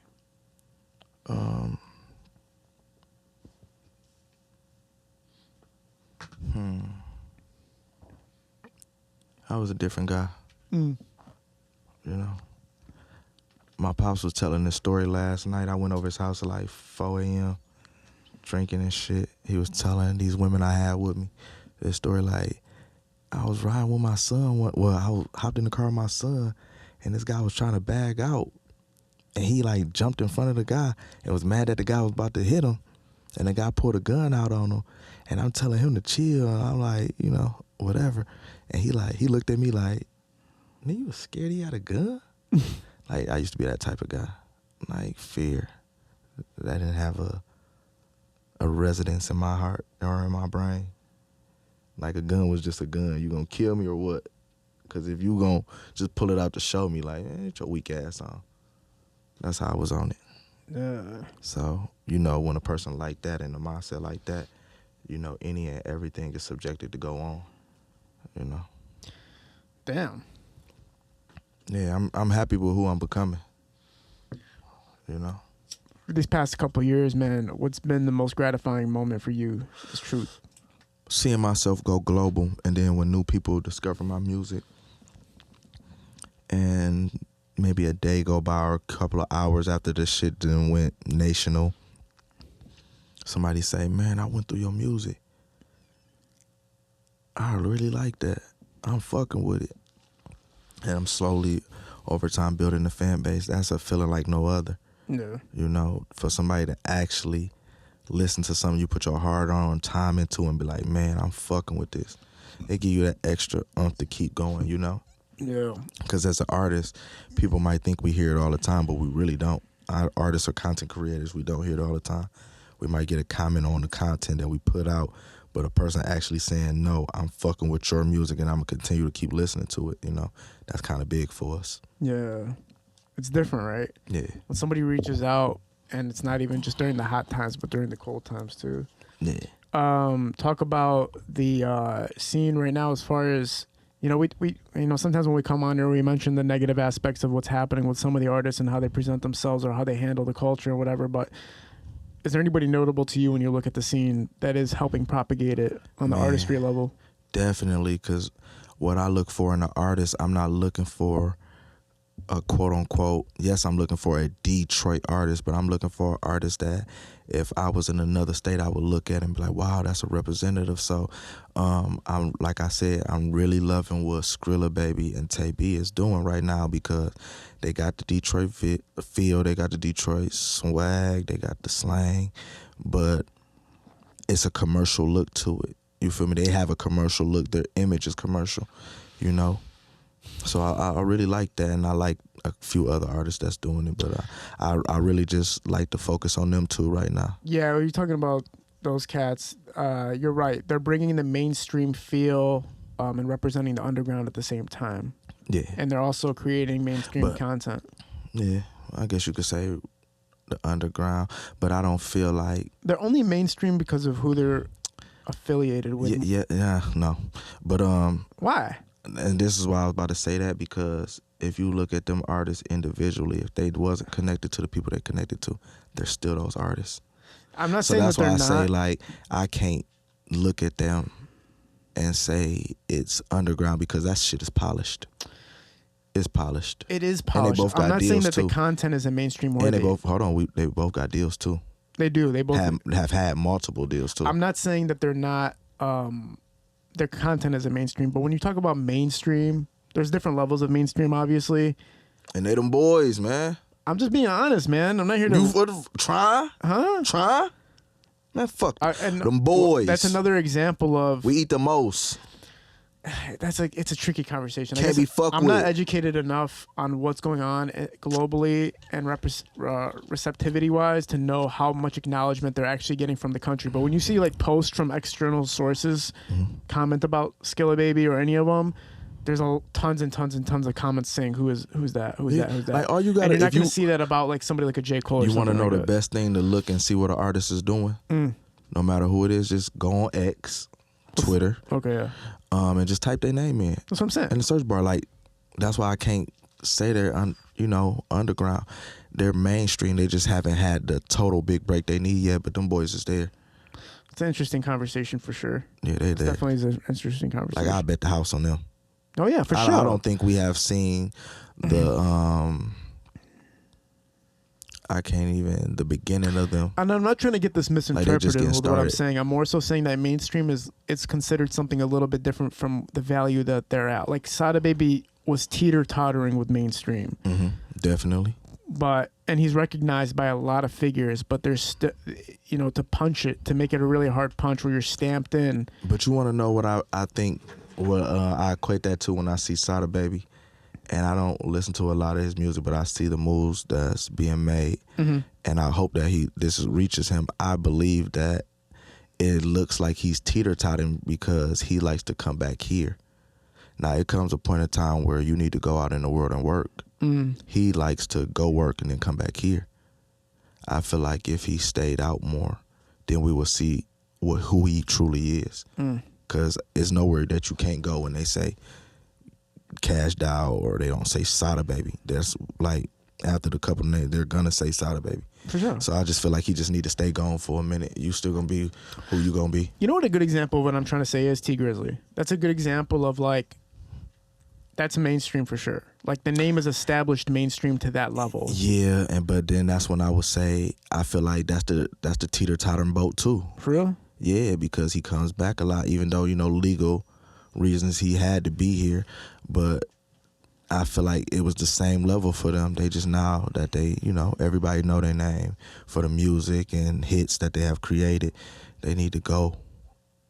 I was a different guy. You know. My pops was telling this story last night. I went over his house at like 4 a.m. drinking and shit. He was telling these women I had with me this story, like, I was riding with my son. I hopped in the car with my son, and this guy was trying to bag out. And he, like, jumped in front of the guy and was mad that the guy was about to hit him. And the guy pulled a gun out on him. And I'm telling him to chill. And I'm like, you know, whatever. And he looked at me like, nigga, you was scared he had a gun? Like, I used to be that type of guy. Like, fear. I didn't have a residence in my heart or in my brain. Like, a gun was just a gun. You gonna kill me or what? Because if you gonna just pull it out to show me, like, get your weak ass on. That's how I was on it.
Yeah.
So, you know, when a person like that and a mindset like that, you know, any and everything is subjected to go on, you know.
Damn.
Yeah, I'm happy with who I'm becoming, you know.
For these past couple of years, man, what's been the most gratifying moment for you? It's truth.
Seeing myself go global, and then when new people discover my music, and maybe a day go by or a couple of hours after this shit then went national, somebody say, man, I went through your music. I really like that. I'm fucking with it. And I'm slowly, over time, building a fan base. That's a feeling like no other.
Yeah.
You know, for somebody to actually listen to something you put your heart on, time into, and be like, man, I'm fucking with this. They give you that extra to keep going, you know?
Yeah.
Because as an artist, people might think we hear it all the time, but we really don't. Our artists or content creators, we don't hear it all the time. We might get a comment on the content that we put out, but a person actually saying, no, I'm fucking with your music and I'm going to continue to keep listening to it, you know? That's kind of big for us.
Yeah. It's different, right?
Yeah.
When somebody reaches out, and it's not even just during the hot times, but during the cold times too.
Yeah.
Talk about the scene right now as far as, you know, we you know, sometimes when we come on here, we mention the negative aspects of what's happening with some of the artists and how they present themselves or how they handle the culture or whatever, but is there anybody notable to you when you look at the scene that is helping propagate it on the artistry level?
Definitely, because what I look for in an artist, I'm not looking for a quote unquote, yes, I'm looking for a Detroit artist, but I'm looking for an artist that if I was in another state, I would look at and be like, wow, that's a representative. So I'm like I said, I'm really loving what Bkaby and Tay B is doing right now because they got the Detroit feel, they got the Detroit swag, they got the slang, but it's a commercial look to it. You feel me? They have a commercial look. Their image is commercial, you know? So I really like that, and I like a few other artists that's doing it, but I really just like to focus on them too right now.
Yeah, when you're talking about those cats, you're right. They're bringing the mainstream feel and representing the underground at the same time.
Yeah.
And they're also creating mainstream content.
Yeah, I guess you could say the underground, but I don't feel like...
They're only mainstream because of who they're affiliated with.
Yeah, no. But
why?
And this is why I was about to say that, because if you look at them artists individually, if they wasn't connected to the people they connected to, they're still those artists.
I'm not
So
saying
that's
that they're
why I
not.
say, like, I can't look at them and say it's underground because that shit is polished. It's polished.
It is
And
polished.
they both got
I'm not saying
deals
that
too.
the content is a mainstream worthy.
And they both, they both got deals too.
They do. They both
have had multiple deals too.
I'm not saying that they're not. Their content is a mainstream, but when you talk about mainstream, there's different levels of mainstream, obviously.
And they them boys, man.
I'm just being honest, man. I'm not here to
Try? Man, fuck
and
them boys.
That's another example of
we eat the most.
It's a tricky conversation.
Can't be fucked
I'm
with.
not educated enough on what's going on globally and receptivity wise to know how much acknowledgement they're actually getting from the country. But when you see like posts from external sources comment about Bkaby or any of them, there's tons and tons and tons of comments saying who's that.
Like, all you gotta,
and you're not going
you-
to see that about like somebody like a J. Cole.
You
want to
know the best thing to look and see what an artist is doing? No matter who it is, just go on X, Twitter,
Okay, yeah,
and just type their name in.
that's what I'm saying.
In the search bar. Like, that's why I can't say they're underground. They're mainstream. They just haven't had the total big break they need yet, but them boys is there.
It's an interesting conversation for sure.
Yeah, they there.
Definitely is an interesting conversation.
Like, I bet the house on them.
Oh yeah, for
I
sure.
don't think we have seen the the beginning of them.
And I'm not trying to get this misinterpreted
just getting
with what I'm
started.
saying. I'm more so saying that mainstream it's considered something a little bit different from the value that they're at. Like Bkaby was teeter-tottering with mainstream.
Definitely.
And he's recognized by a lot of figures, but there's to punch it, to make it a really hard punch where you're stamped in.
But you want to know what I think, what I equate that to when I see Bkaby, and I don't listen to a lot of his music, but I see the moves that's being made, and I hope that this reaches him. I believe that it looks like he's teeter-totting because he likes to come back here. Now, it comes a point in time where you need to go out in the world and work. He likes to go work and then come back here. I feel like if he stayed out more, then we will see who he truly is. Because it's nowhere that you can't go when they say Cashed Out or they don't say Bkaby. That's like, after the couple names, they're going to say Bkaby.
For sure.
So I just feel like he just need to stay gone for a minute. You still going to be who you going to be.
You know what a good example of what I'm trying to say is T Grizzly. That's a good example of like, that's mainstream for sure. Like the name is established mainstream to that level.
Yeah, but then that's when I would say I feel like that's the teeter-tottering boat too.
For real?
Yeah, because he comes back a lot, even though, legal reasons he had to be here. But I feel like it was the same level for them. They just, now that they, everybody know their name for the music and hits that they have created, they need to go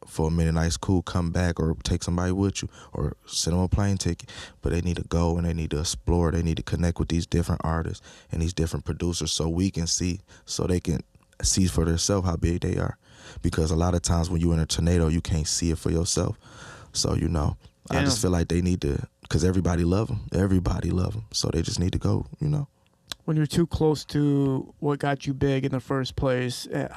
for a minute. Nice, cool, come back or take somebody with you or send them a plane ticket. But they need to go and they need to explore. They need to connect with these different artists and these different producers so we can see, so they can see for themselves how big they are. Because a lot of times when you're in a tornado, you can't see it for yourself. So, I just feel like they need to, because everybody love them. Everybody love them. So they just need to go,
When you're too close to what got you big in the first place, it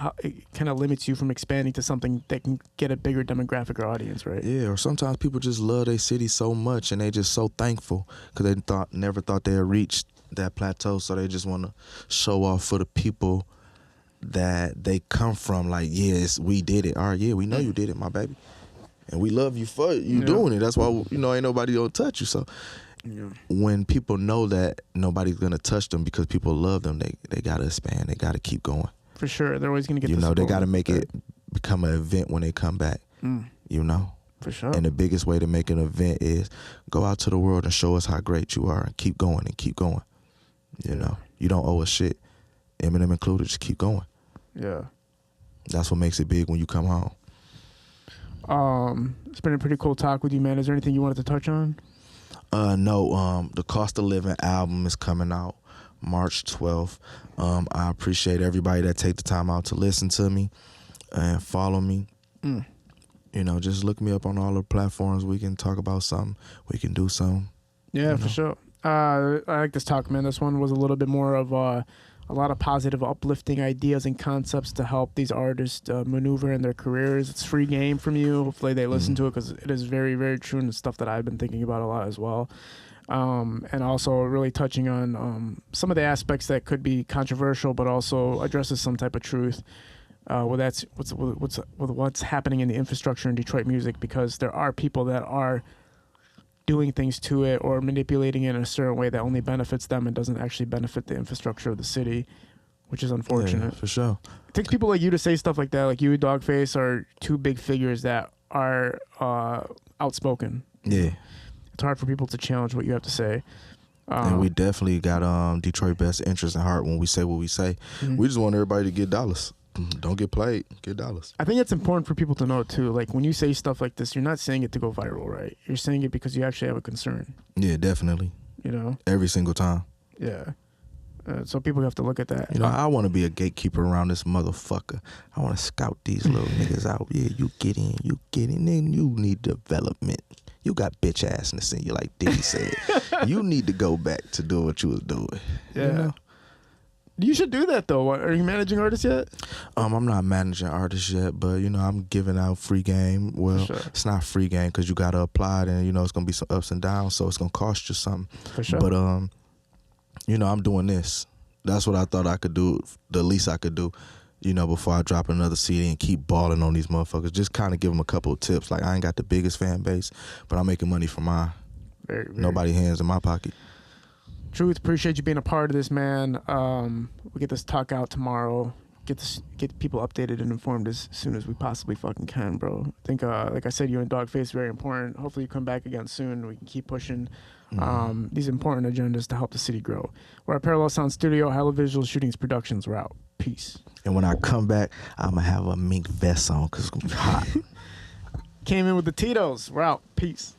kind of limits you from expanding to something that can get a bigger demographic or audience, right?
Yeah, or sometimes people just love their city so much and they just so thankful because they never thought they'd reach that plateau. So they just want to show off for the people that they come from. Like, yes, we did it. All right, yeah, we know you did it, my baby. and we love you for you doing it. That's why ain't nobody gonna touch you. So when people know that nobody's gonna touch them because people love them, they gotta expand. They gotta keep going.
For sure, they're always gonna get.
They gotta make it become an event when they come back.
For sure.
And the biggest way to make an event is go out to the world and show us how great you are, and keep going and keep going. You don't owe us shit, Eminem included. Just keep going.
Yeah.
That's what makes it big when you come home.
It's been a pretty cool talk with you, man. Is there anything you wanted to touch on?
No. The Cost of Living album is coming out March 12th. I appreciate everybody that take the time out to listen to me and follow me. Just look me up on all the platforms. We can talk about something. We can do something.
Yeah, for sure. I like this talk, man. This one was a little bit more of a lot of positive, uplifting ideas and concepts to help these artists maneuver in their careers. It's free game from you. Hopefully they listen to it, because it is very, very true, and it's stuff that I've been thinking about a lot as well. And also really touching on some of the aspects that could be controversial, but also addresses some type of truth. That's what's happening in the infrastructure in Detroit music, because there are people that are doing things to it or manipulating it in a certain way that only benefits them and doesn't actually benefit the infrastructure of the city, which is unfortunate.
Yeah, for sure.
It takes people like you to say stuff like that. Like you and Dogface are two big figures that are outspoken.
Yeah.
It's hard for people to challenge what you have to say.
And we definitely got Detroit best interest in heart when we say what we say. We just want everybody to get dollars. Don't get played. Get dollars.
I think it's important for people to know too. Like when you say stuff like this, you're not saying it to go viral, right? You're saying it because you actually have a concern.
Yeah, definitely. Every single time.
Yeah. So people have to look at that.
I want to be a gatekeeper around this motherfucker. I want to scout these little niggas out. Yeah, you get in. Then you need development. You got bitch assness in you, like Diddy said. You need to go back to do what you was doing.
Yeah. You should do that though. Are you managing artists yet?
I'm not managing artists yet, but I'm giving out free game. Well, it's not free game because you gotta apply it, and it's gonna be some ups and downs, so it's gonna cost you something.
For sure.
But I'm doing this. That's what I thought I could do. The least I could do, before I drop another CD and keep balling on these motherfuckers. Just kind of give them a couple of tips. Like I ain't got the biggest fan base, but I'm making money from mine.
Very.
Nobody hands in my pocket.
Truth, appreciate you being a part of this, man. We'll get this talk out tomorrow. Get people updated and informed as soon as we possibly fucking can, bro. I think, like I said, you and Dogface very important. Hopefully you come back again soon. We can keep pushing these important agendas to help the city grow. We're at Parallel Sound Studio, Hello Visual Shootings Productions. We're out. Peace.
And when I come back, I'm gonna have a mink vest on because it's gonna be hot.
Came in with the Tito's. We're out. Peace.